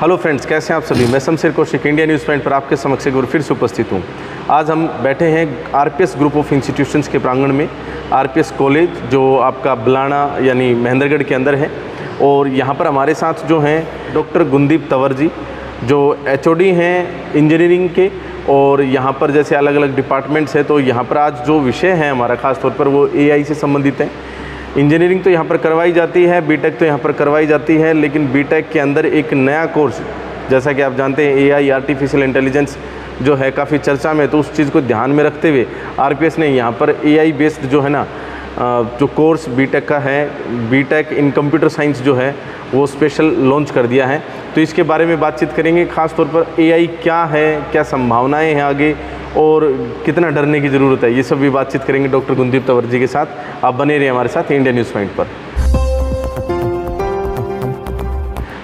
Hello friends, कैसे हैं आप सभी। मैं Shamsher Kaushik India news point पर आपके समक्ष एक बार फिर से उपस्थित हूं। आज हम बैठे हैं आरपीएस ग्रुप ऑफ इंस्टीट्यूशंस के प्रांगण में। आरपीएस कॉलेज जो आपका बलाना यानी महेंद्रगढ़ के अंदर है, और यहाँ पर हमारे साथ जो हैं डॉक्टर गुंदीप तंवर जी, जो एचओडी हैं इंजीनियरिंग के, और यहाँ पर जैसे अलग अलग डिपार्टमेंट्स हैं। तो यहाँ पर आज जो विषय है हमारा ख़ास तौर पर वो एआई से संबंधित है। इंजीनियरिंग तो यहाँ पर करवाई जाती है, बीटेक तो यहाँ पर करवाई जाती है, लेकिन बीटेक के अंदर एक नया कोर्स, जैसा कि आप जानते हैं एआई आर्टिफिशियल इंटेलिजेंस जो है काफ़ी चर्चा में, तो उस चीज़ को ध्यान में रखते हुए आरपीएस ने यहाँ पर एआई बेस्ड जो है ना जो कोर्स बीटेक का है, बीटेक इन कंप्यूटर साइंस जो है वो स्पेशल लॉन्च कर दिया है। तो इसके बारे में बातचीत करेंगे, ख़ास तौर पर एआई क्या है, क्या संभावनाएं हैं आगे, और कितना डरने की ज़रूरत है, ये सब भी बातचीत करेंगे डॉक्टर गुंदीप तंवर जी के साथ। आप बने रहिए हमारे साथ इंडिया न्यूज़ पॉइंट पर।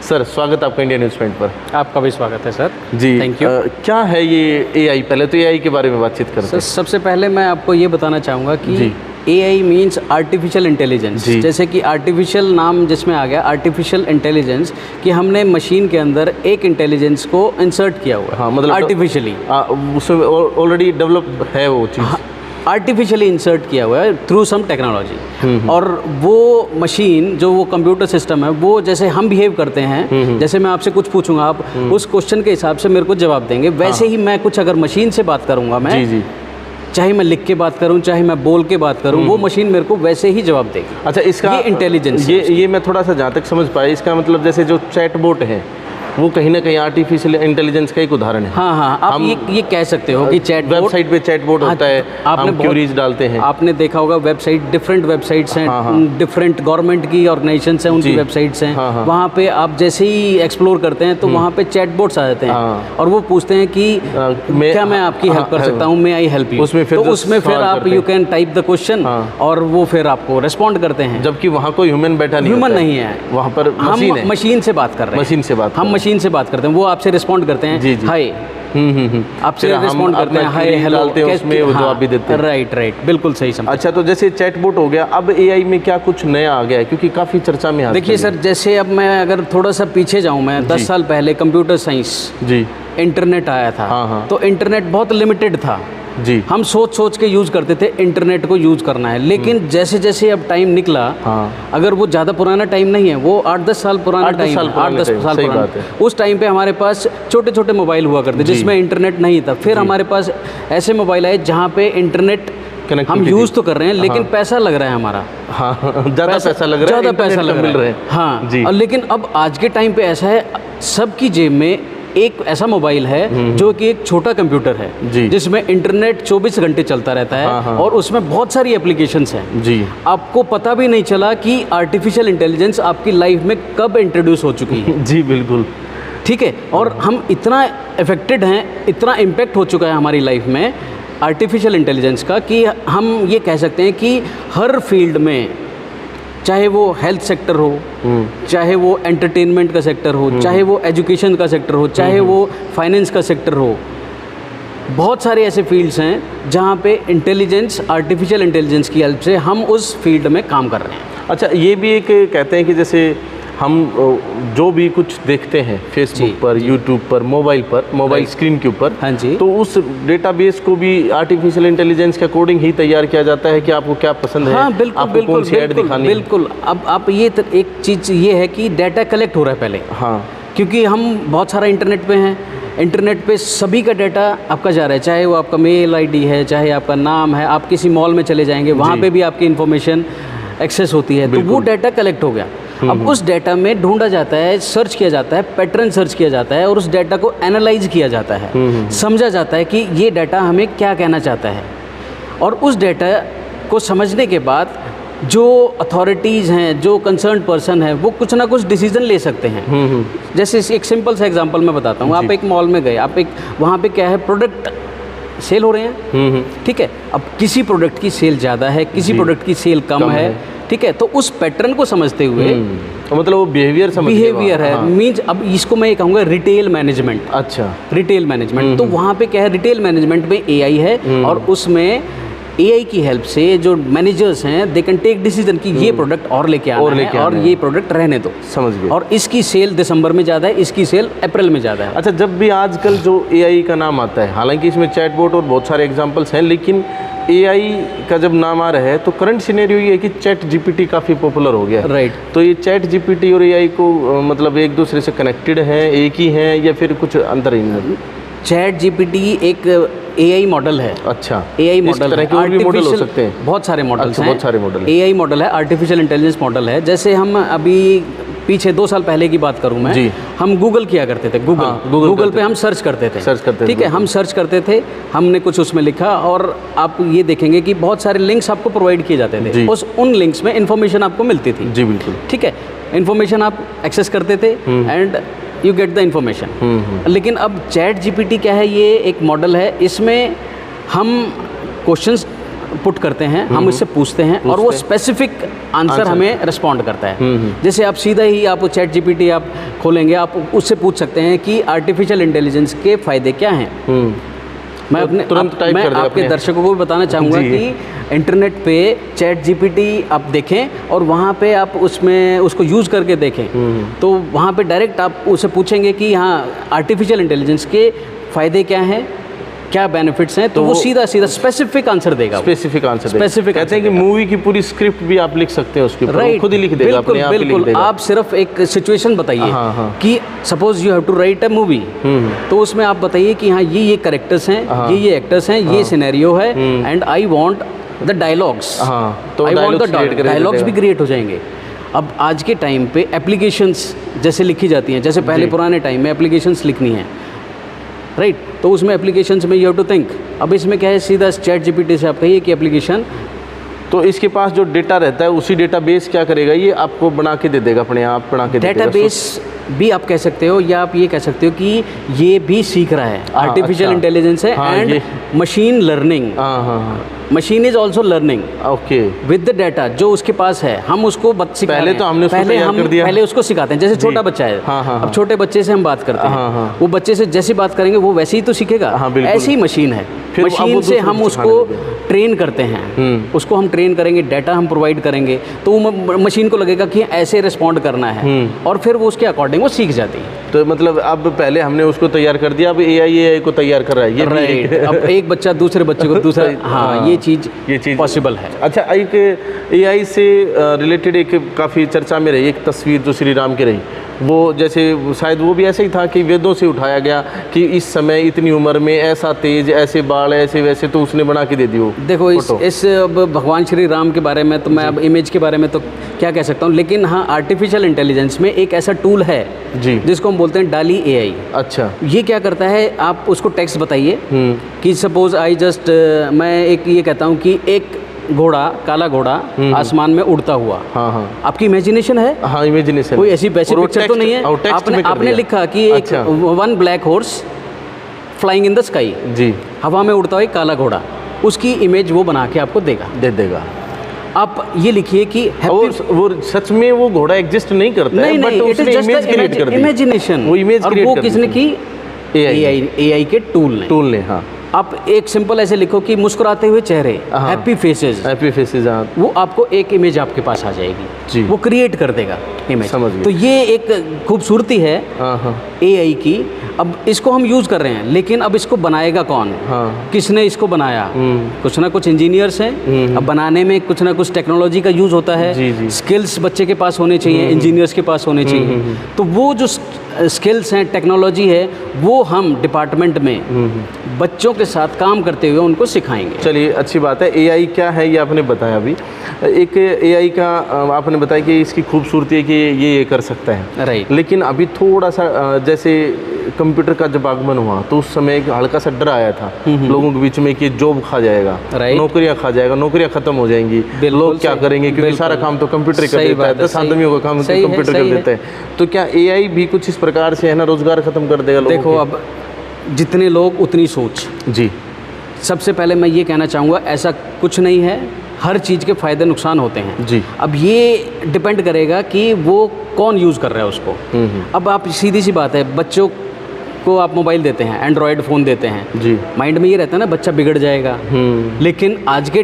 सर, स्वागत आपका इंडिया न्यूज़ पॉइंट पर। आपका भी स्वागत है सर जी, थैंक यू। क्या है ये एआई? पहले तो एआई के बारे में बातचीत करते हैं। सबसे पहले मैं आपको ये बताना चाहूँगा कि एआई मीन्स आर्टिफिशियल इंटेलिजेंस। जैसे कि आर्टिफिशियल नाम जिसमें आ गया आर्टिफिशियल इंटेलिजेंस, कि हमने मशीन के अंदर एक इंटेलिजेंस को इंसर्ट किया हुआ है। हाँ, मतलब आर्टिफिशियली उसमें ऑलरेडी डेवलप है वो चीज़। हाँ, आर्टिफिशियली इंसर्ट किया हुआ है थ्रू सम टेक्नोलॉजी। और वो मशीन जो वो कंप्यूटर सिस्टम है, वो जैसे हम बिहेव करते हैं, जैसे मैं आपसे कुछ पूछूंगा, आप उस क्वेश्चन के हिसाब से मेरे को जवाब देंगे। वैसे ही मैं कुछ अगर मशीन से बात करूंगा, मैं जी, चाहे मैं लिख के बात करूं, चाहे मैं बोल के बात करूं, वो मशीन मेरे को वैसे ही जवाब देगी। अच्छा, इसका ये इंटेलिजेंस, ये मैं थोड़ा सा जहाँ तक समझ पाया, इसका मतलब जैसे जो चैटबॉट है वो कहीं ना कहीं आर्टिफिशियल इंटेलिजेंस का एक उदाहरण है। हाँ हाँ, आप ये कह सकते हो कि चैटबॉट, वेबसाइट पे चैटबॉट होता है, हम क्वेरीज डालते हैं। आपने देखा होगा वेबसाइट, डिफरेंट वेबसाइट्स हैं, डिफरेंट गवर्नमेंट की ऑर्गेनाइजेशंस हैं, उनकी वेबसाइट्स हैं। वहाँ पे आप जैसे ही एक्सप्लोर करते हैं तो वहाँ पे चैटबॉट्स आ जाते हैं, और वो पूछते हैं कि क्या मैं आपकी हेल्प कर सकता हूँ, मे आई हेल्प यू। उसमें फिर आप you can type the question, और वो फिर आपको रेस्पॉन्ड करते हैं। जबकि वहाँ कोई ह्यूमन बैठा नहीं, ह्यूमन नहीं है वहाँ पर, हम मशीन से बात कर रहे हैं। मशीन से बात, हम मशीन से बात करते हैं, वो आपसे रिस्पॉन्ड करते हैं हाय, आपसे रिस्पॉन्ड करते हैं हाय हेलो, उसमें वो जवाब भी देते हैं। राइट, बिल्कुल सही समझा। अच्छा, तो जैसे चैटबॉट हो गया, अब एआई में क्या कुछ नया आ गया है, क्योंकि काफ़ी चर्चा में। देखिए सर, जैसे अब मैं अगर थोड़ा सा पीछे जाऊँ, मैं 10 साल पहले कंप्यूटर साइंस इंटरनेट आया था, तो इंटरनेट बहुत लिमिटेड था जी। हम सोच के यूज़ करते थे इंटरनेट को यूज़ करना है, लेकिन जैसे जैसे अब टाइम निकला, अगर वो ज़्यादा पुराना टाइम नहीं है, वो 8-10 साल पुराना टाइम, 8-10 साल पुराना, उस टाइम पे हमारे पास छोटे छोटे मोबाइल हुआ करते जिसमें इंटरनेट नहीं था। फिर हमारे पास ऐसे मोबाइल आए जहाँ पे इंटरनेट हम यूज़ तो कर रहे हैं, लेकिन पैसा लग रहा है हमारा, ज़्यादा पैसा लग रहा है। हाँ, लेकिन अब आज के टाइम पे ऐसा है, सबकी जेब में एक ऐसा मोबाइल है जो कि एक छोटा कंप्यूटर है जिसमें इंटरनेट 24 घंटे चलता रहता है, और उसमें बहुत सारी एप्लीकेशंस हैं जी। आपको पता भी नहीं चला कि आर्टिफिशियल इंटेलिजेंस आपकी लाइफ में कब इंट्रोड्यूस हो चुकी है। जी बिल्कुल, ठीक है। और हम इतना इफेक्टेड हैं, इतना इम्पैक्ट हो चुका है हमारी लाइफ में आर्टिफिशियल इंटेलिजेंस का, कि हम ये कह सकते हैं कि हर फील्ड में, चाहे वो हेल्थ सेक्टर हो, चाहे वो एंटरटेनमेंट का सेक्टर हो, चाहे वो एजुकेशन का सेक्टर हो, चाहे वो फाइनेंस का सेक्टर हो, बहुत सारे ऐसे फील्ड्स हैं जहाँ पे इंटेलिजेंस, आर्टिफिशियल इंटेलिजेंस की हेल्प से हम उस फील्ड में काम कर रहे हैं। अच्छा, ये भी एक कहते हैं कि जैसे हम जो भी कुछ देखते हैं फेसबुक पर, यूट्यूब पर, मोबाइल स्क्रीन के ऊपर, हाँ जी, तो उस डेटाबेस को भी आर्टिफिशियल इंटेलिजेंस के अकॉर्डिंग ही तैयार किया जाता है कि आपको क्या पसंद है। हाँ, बिल्कुल, आपको कौन सी ऐड दिखानी है। बिल्कुल, अब आप ये एक चीज़ ये है कि डाटा कलेक्ट हो रहा है पहले, हाँ, क्योंकि हम बहुत सारा इंटरनेट पे हैं, इंटरनेट पे सभी का डाटा आपका जा रहा है, चाहे वो आपका मेल आईडी है, चाहे आपका नाम है, आप किसी मॉल में चले जाएंगे, वहाँ पे भी आपकी इन्फॉर्मेशन एक्सेस होती है, तो वो डाटा कलेक्ट हो गया। अब उस डाटा में ढूंढा जाता है, सर्च किया जाता है, पैटर्न सर्च किया जाता है, और उस डाटा को एनालाइज किया जाता है, समझा जाता है कि ये डाटा हमें क्या कहना चाहता है। और उस डाटा को समझने के बाद जो अथॉरिटीज़ हैं, जो कंसर्न पर्सन है, वो कुछ ना कुछ डिसीजन ले सकते हैं। जैसे एक सिंपल सा एग्जांपल मैं बताता हूँ। आप एक मॉल में गए, आप वहाँ पे क्या है, प्रोडक्ट सेल हो रहे हैं, ठीक है। अब किसी प्रोडक्ट की सेल ज़्यादा है, किसी प्रोडक्ट की सेल कम है, ठीक है। तो उस पैटर्न को समझते हुए, मतलब वो बिहेवियर है, मीन्स अब इसको मैं ये कहूँगा रिटेल मैनेजमेंट। अच्छा, रिटेल मैनेजमेंट, तो वहाँ पे क्या है, रिटेल मैनेजमेंट में एआई है, और उसमें एआई की हेल्प से जो मैनेजर्स हैं दे कैन टेक डिसीजन कि ये प्रोडक्ट और लेके आना है और ये प्रोडक्ट रहने दो। समझ गए। और इसकी सेल दिसंबर में ज़्यादा है, इसकी सेल अप्रैल में ज़्यादा है। अच्छा, जब भी आजकल जो एआई का नाम आता है, हालांकि इसमें चैटबॉट और बहुत सारे एग्जांपल्स हैं, लेकिन एआई का जब नाम आ रहा है तो करंट सिनेरियो ये है कि चैट जीपीटी काफ़ी पॉपुलर हो गया है। राइट। तो ये चैट जीपीटी और एआई को मतलब एक दूसरे से कनेक्टेड है, एक ही है, या फिर कुछ अंतर है इनमें? चैट जीपीटी एक एआई मॉडल है। अच्छा, एआई इस मॉडल तरह के और भी मॉडल हो सकते हैं? बहुत सारे मॉडल्स अच्छा, हैं। बहुत सारे मॉडल हैं। एआई मॉडल है, आर्टिफिशियल इंटेलिजेंस मॉडल है। जैसे हम अभी पीछे 2 साल पहले की बात करूं मैं जी। हम गूगल किया करते थे, गूगल पे हम सर्च करते थे, ठीक है, हम सर्च करते थे, हमने कुछ उसमें लिखा और आप ये देखेंगे कि बहुत सारे लिंक्स आपको प्रोवाइड किए जाते थे। उन लिंक्स में इन्फॉर्मेशन आपको मिलती थी। जी बिल्कुल, ठीक है, इन्फॉर्मेशन आप एक्सेस करते थे and you get the information. लेकिन अब चैट जीपीटी क्या है, ये एक मॉडल है, इसमें हम क्वेश्चंस पुट करते हैं, हम इससे पूछते हैं और वो स्पेसिफिक आंसर हमें रिस्पॉन्ड करता है। जैसे आप सीधा ही आप चैट जीपीटी आप खोलेंगे, आप उससे पूछ सकते हैं कि आर्टिफिशियल इंटेलिजेंस के फ़ायदे क्या हैं। मैं अपने तुरंत टाइप कर दे आपके अपने। दर्शकों को भी बताना चाहूँगा कि इंटरनेट पे चैट जीपीटी आप देखें और वहाँ पे आप उसमें उसको यूज़ करके देखें, तो वहाँ पे डायरेक्ट आप उसे पूछेंगे कि हाँ आर्टिफिशियल इंटेलिजेंस के फ़ायदे क्या हैं, क्या बेनिफिट्स हैं, तो वो सीधा स्पेसिफिक आंसर देगा। स्पेसिफिक आंसर स्पेसिफिक कहते हैं कि मूवी की पूरी स्क्रिप्ट भी आप लिख सकते हैं उसके ऊपर, वो खुद ही लिख देगा, अपने आप ही लिख देगा। आप सिर्फ एक सिचुएशन बताइए कि suppose you have to write a movie, तो उसमें आप बताइए कि हाँ ये कैरेक्टर्स हैं, ये एक्टर्स हैं, ये सिनेरियो है and I want the dialogues, तो आई वांट द डायलॉग्स भी क्रिएट हो जाएंगे। अब आज के टाइम पे एप्लीकेशंस जैसे लिखी जाती हैं, जैसे पहले पुराने टाइम में एप्लीकेशंस लिखनी है, राइट, तो उसमें एप्लीकेशंस में यू हैव टू थिंक। अब इसमें क्या है, सीधा चैट जीपीटी से आप कहिए कि एप्लीकेशन, तो इसके पास जो डेटा रहता है उसी डेटाबेस क्या करेगा, ये आपको बना के दे देगा, अपने आप बना के दे देगा। डेटाबेस भी आप कह सकते हो, या आप ये कह सकते हो कि ये भी सीख रहा है, आर्टिफिशियल इंटेलिजेंस है and machine learning. Machine is also learning okay with the data जो उसके पास है, हम उसको पहले तो हमने उसको तैयार कर दिया, पहले उसको सिखाते हैं। जैसे छोटा बच्चा है, अब छोटे बच्चे से हम बात करते हैं, वो बच्चे से जैसी बात करेंगे वो वैसे ही तो सीखेगा, ऐसी ही मशीन है। मशीन से हम उसको ट्रेन करते हैं, उसको हम ट्रेन करेंगे, डाटा हम प्रोवाइड करेंगे, तो वो मशीन को लगेगा कि ऐसे रिस्पॉन्ड करना है और फिर वो उसके अकॉर्डिंग वो सीख जाती है। तो मतलब अब पहले हमने उसको तैयार कर दिया, अब एआई को तैयार कर रहा है, ये राइट। अब एक बच्चा दूसरे बच्चे को दूसरा, हाँ ये चीज़ पॉसिबल है। अच्छा, एक एआई से रिलेटेड एक काफ़ी चर्चा में रही एक तस्वीर जो श्री राम की रही, वो जैसे शायद वो भी ऐसे ही था कि वेदों से उठाया गया कि इस समय इतनी उम्र में ऐसा तेज, ऐसे बाल, ऐसे वैसे, तो उसने बना के दे दी वो। देखो इस अब भगवान श्री राम के बारे में तो मैं अब इमेज के बारे में तो क्या कह सकता हूँ, लेकिन हाँ आर्टिफिशियल इंटेलिजेंस में एक ऐसा टूल है जी जिसको हम बोलते हैं डाली एआई। अच्छा, ये क्या करता है, आप उसको टेक्स्ट बताइए कि सपोज मैं एक ये कहता हूँ कि एक घोड़ा, काला घोड़ा आसमान में उड़ता हुआ। आपकी इमेजिनेशन है, इमेजिनेशन, कोई ऐसी बेसिक पिक्चर तो नहीं है। आपने लिखा कि एक one black horse flying in the sky, जी, हवा में उड़ता हुआ एक काला घोड़ा, उसकी इमेज वो बना के आपको दे देगा। आप ये लिखिए कि वो सच में वो घोड़ा एग्जिस्ट नहीं करता है, बट उसने इमेज क्रिएट कर दी, इमेजिनेशन, वो इमेज क्रिएट कर दी। किसने की? एआई के टूल ने। हाँ, आप एक सिंपल ऐसे लिखो कि मुस्कुराते हुए चेहरे, हैप्पी फेसेस, वो आपको एक इमेज आपके पास आ जाएगी, वो क्रिएट कर देगा इमेज। तो ये एक खूबसूरती है एआई की। अब इसको हम यूज़ कर रहे हैं, लेकिन अब इसको बनाएगा कौन? किसने इसको बनाया? कुछ ना कुछ इंजीनियर्स हैं। अब बनाने में कुछ ना कुछ टेक्नोलॉजी का यूज़ होता है, स्किल्स बच्चे के पास होने चाहिए, इंजीनियर्स के पास होने चाहिए। तो वो जो स्किल्स हैं, टेक्नोलॉजी है, वो हम डिपार्टमेंट में बच्चों के साथ काम करते हुए उनको सिखाएंगे। चलिए, अच्छी बात है। एआई क्या है ये आपने बताया अभी। एक एआई का आपने बताया कि इसकी खूबसूरती है कि ये कर सकता है, राइट। लेकिन अभी थोड़ा सा जैसे कंप्यूटर का जब आगमन हुआ तो उस समय एक हल्का सा डर आया था लोगों के बीच में कि जॉब खा जाएगा, नौकरियां खा जाएगा, नौकरियां खत्म हो जाएंगी, लोग क्या करेंगे, क्योंकि सारा काम तो कंप्यूटर कर देता है, 10 आदमियों का काम कंप्यूटर कर देता है। तो क्या एआई भी कुछ इस प्रकार से है ना, रोजगार खत्म कर देगा लोगों? देखो, अब जितने लोग उतनी सोच। जी, सबसे पहले मैं ये कहना चाहूँगा, ऐसा कुछ नहीं है, हर चीज़ के फ़ायदे नुकसान होते हैं। जी। अब ये डिपेंड करेगा कि वो कौन यूज़ कर रहा है उसको। अब आप सीधी सी बात है, बच्चों उसको आप मोबाइल देते हैं, एंड्रॉयड फ़ोन देते हैं जी, माइंड में ये रहता है ना बच्चा बिगड़ जाएगा। लेकिन आज के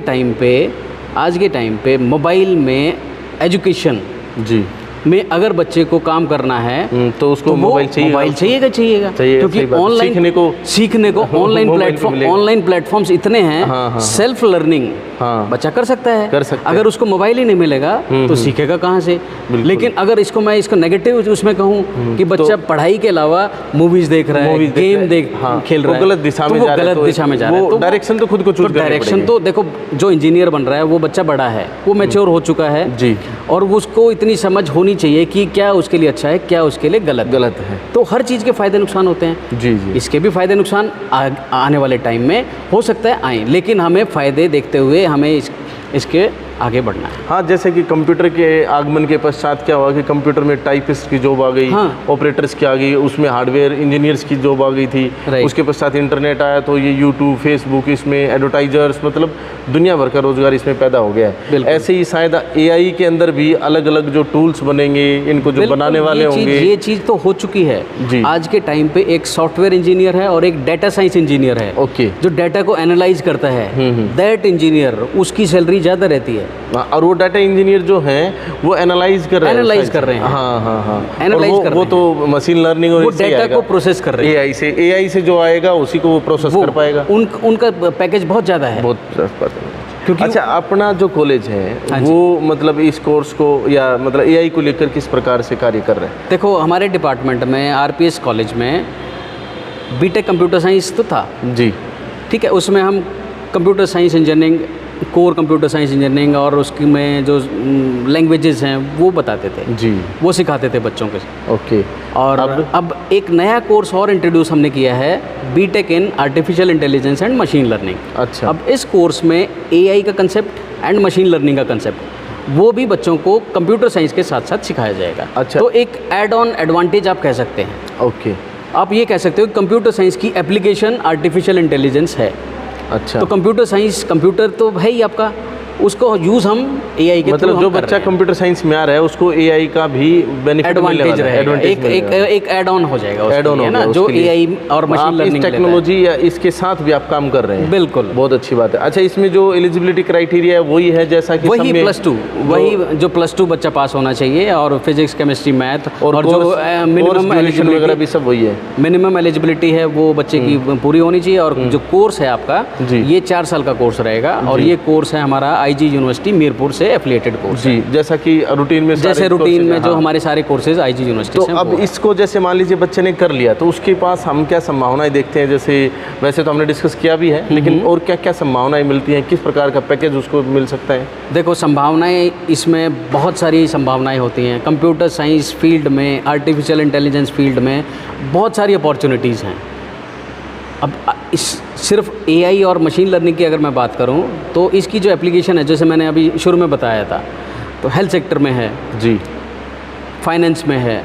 टाइम पे मोबाइल में एजुकेशन जी में अगर बच्चे को काम करना है तो उसको मोबाइल चाहिएगा क्योंकि ऑनलाइन सीखने को ऑनलाइन प्लेटफॉर्म्स इतने हैं। सेल्फ लर्निंग बच्चा कर सकता है, अगर उसको मोबाइल ही नहीं मिलेगा तो सीखेगा कहाँ से। लेकिन अगर इसको नेगेटिव उसमें कहूँ कि बच्चा पढ़ाई के अलावा मूवीज देख रहा है, गेम खेल रहा है, गलत दिशा में जा रहा है, तो डायरेक्शन तो खुद को चूज करनी पड़ेगी। डायरेक्शन तो देखो, जो इंजीनियर बन रहा है वो बच्चा बड़ा है, वो मैच्योर हो चुका है जी, और उसको इतनी समझ होनी चाहिए कि क्या उसके लिए अच्छा है, क्या उसके लिए गलत है। तो हर चीज़ के फ़ायदे नुकसान होते हैं जी जी, इसके भी फ़ायदे नुकसान आने वाले टाइम में हो सकता है आए, लेकिन हमें फ़ायदे देखते हुए हमें इसके आगे बढ़ना है। हाँ, जैसे कि कंप्यूटर के आगमन के पश्चात क्या हुआ कि कंप्यूटर में टाइपिस्ट की जॉब आ गई, ऑपरेटर्स की आ गई, उसमें हार्डवेयर इंजीनियर्स की जॉब आ गई थी। उसके पश्चात इंटरनेट आया तो ये यूट्यूब, फेसबुक, इसमें एडवर्टाइजर्स, मतलब दुनिया भर का रोजगार इसमें पैदा हो गया है। ऐसे ही शायद एआई के अंदर भी अलग अलग जो टूल्स बनेंगे, इनको जो बनाने वाले होंगे, ये चीज़ तो हो चुकी है जी। आज के टाइम पे एक सॉफ्टवेयर इंजीनियर है और एक डाटा साइंस इंजीनियर है, ओके, जो डाटा को एनालाइज करता है। दैट इंजीनियर, उसकी सैलरी ज़्यादा रहती है, और वो डाटा इंजीनियर जो हैं वो एनालाइज कर रहे हैं। हाँ, वो तो मशीन लर्निंग और डाटा को प्रोसेस कर रहे हैं। एआई से जो आएगा उसी को वो प्रोसेस कर पाएगा। उनका पैकेज बहुत ज़्यादा है, क्योंकि अच्छा, अपना जो कॉलेज है वो मतलब इस कोर्स को या मतलब एआई को लेकर किस प्रकार से कार्य कर रहे हैं? देखो, हमारे डिपार्टमेंट में आरपीएस कॉलेज में बीटेक कंप्यूटर साइंस तो था जी, ठीक है, उसमें हम computer science engineering, core computer science engineering और उसकी में जो लैंग्वेजेस हैं वो बताते थे जी, वो सिखाते थे बच्चों के। ओके, और अब एक नया कोर्स और इंट्रोड्यूस हमने किया है, BTech in artificial intelligence and machine learning. अच्छा, अब इस कोर्स में एआई का कंसेप्ट एंड मशीन लर्निंग का कंसेप्ट वो भी बच्चों को कंप्यूटर साइंस के साथ साथ सिखाया जाएगा। अच्छा, तो एक एड ऑन एडवांटेज आप कह सकते हैं। ओके, आप ये कह सकते हो कि कंप्यूटर साइंस की एप्लीकेशन आर्टिफिशियल इंटेलिजेंस है। अच्छा, तो कंप्यूटर साइंस, कंप्यूटर तो है ही आपका, उसको यूज़ हम एआई के मतलब जो बच्चा कंप्यूटर साइंस में आ रहा है उसको एआई का भी बेनिफिट एडवांटेज रहेगा, एक ऐड ऑन हो जाएगा, ऐड ऑन, है ना, जो एआई और मशीन लर्निंग टेक्नोलॉजी या इसके साथ भी आप काम कर रहे हैं। बिल्कुल, बहुत अच्छी बात है। अच्छा, इसमें जो एलिजिबिलिटी क्राइटेरिया है वही है जैसा कि वही +2, वही जो +2 बच्चा पास होना चाहिए, और फिजिक्स, केमिस्ट्री, मैथ, और जो मिनिमम एलिजिबिलिटी वगैरह भी सब वही है। मिनिमम एलिजिबिलिटी है वो बच्चे की पूरी होनी चाहिए। और जो कोर्स है आपका, ये 4 साल का कोर्स रहेगा, और ये कोर्स है हमारा आईजी यूनिवर्सिटी मीरपुर से एफिलिएटेड कोर्स जी, जैसा कि रूटीन में जो हमारे सारे कोर्सेज आईजी यूनिवर्सिटी से। तो अब इसको जैसे मान लीजिए बच्चे ने कर लिया तो उसके पास हम क्या संभावनाएं देखते हैं? जैसे वैसे तो हमने डिस्कस किया भी है, लेकिन और क्या क्या संभावनाएं मिलती हैं, किस प्रकार का पैकेज उसको मिल सकता है? देखो, संभावनाएं इसमें बहुत सारी संभावनाएं होती हैं। कंप्यूटर साइंस फील्ड में, आर्टिफिशियल इंटेलिजेंस फील्ड में बहुत सारी अपॉर्चुनिटीज़ हैं। अब सिर्फ एआई और मशीन लर्निंग की अगर मैं बात करूं तो इसकी जो एप्लीकेशन है, जैसे मैंने अभी शुरू में बताया था, तो हेल्थ सेक्टर में है जी, फाइनेंस में है,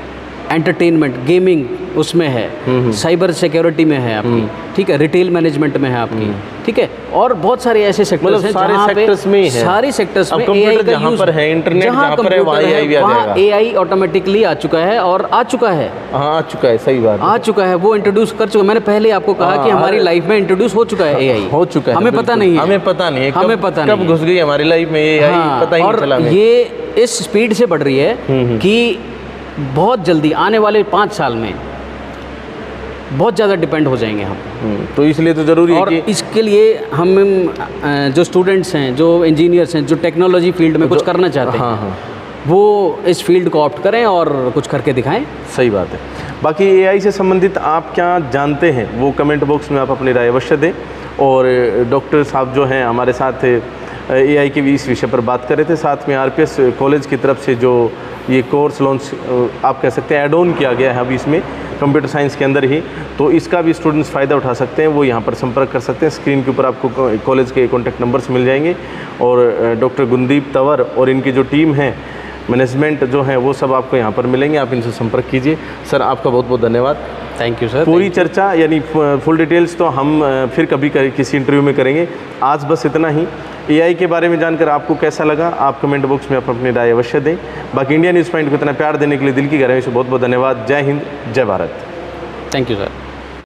एंटरटेनमेंट, गेमिंग उसमें है, साइबर सिक्योरिटी में है आपकी, ठीक है, रिटेल मैनेजमेंट में है आपकी, ठीक है, और बहुत सारे ऐसे सेक्टर्स हैं जहाँ पे सारे सेक्टर्स में एआई का यूज है। इंटरनेट जहाँ पर है वहाँ एआई ऑटोमेटिकली आ चुका है, और आ चुका है, आ चुका है, सही बात, आ चुका है, वो इंट्रोड्यूस कर चुका है। मैंने पहले आपको कहा कि हमारी लाइफ में इंट्रोड्यूस हो चुका है एआई, हो चुका है, हमें पता नहीं है, हमें पता नहीं कब घुस गई हमारी लाइफ में एआई, पता ही नहीं चला। ये इस स्पीड से बढ़ रही है कि बहुत जल्दी आने वाले 5 साल में बहुत ज़्यादा डिपेंड हो जाएंगे हम। तो इसलिए तो ज़रूरी है कि इसके लिए हम जो स्टूडेंट्स हैं, जो इंजीनियर्स हैं, जो टेक्नोलॉजी फील्ड में कुछ करना चाहते हैं, वो इस फील्ड को ऑप्ट करें और कुछ करके दिखाएं। सही बात है। बाकी एआई से संबंधित आप क्या जानते हैं वो कमेंट बॉक्स में आप अपनी राय अवश्य दें। और डॉक्टर साहब जो हैं हमारे साथ एआई के भी इस विषय पर बात कर रहे थे, साथ में आरपीएस कॉलेज की तरफ से जो ये कोर्स लॉन्च आप कह सकते हैं ऐड ऑन किया गया है अभी इसमें कंप्यूटर साइंस के अंदर ही, तो इसका भी स्टूडेंट्स फ़ायदा उठा सकते हैं। वो यहाँ पर संपर्क कर सकते हैं, स्क्रीन के ऊपर आपको कॉलेज के कॉन्टैक्ट नंबर्स मिल जाएंगे। और डॉक्टर गुनदीप तंवर और इनकी जो टीम है, मैनेजमेंट जो है, वो सब आपको यहाँ पर मिलेंगे, आप इनसे संपर्क कीजिए। सर, आपका बहुत बहुत धन्यवाद। Thank you sir. पूरी चर्चा यानी फुल डिटेल्स तो हम फिर कभी किसी इंटरव्यू में करेंगे। आज बस इतना ही। एआई के बारे में जानकर आपको कैसा लगा, आप कमेंट बॉक्स में अपनी राय अवश्य दें। बाकी इंडिया न्यूज़ पॉइंट को इतना प्यार देने के लिए दिल की गहराई से बहुत बहुत धन्यवाद। जय हिंद, जय भारत। Thank you sir.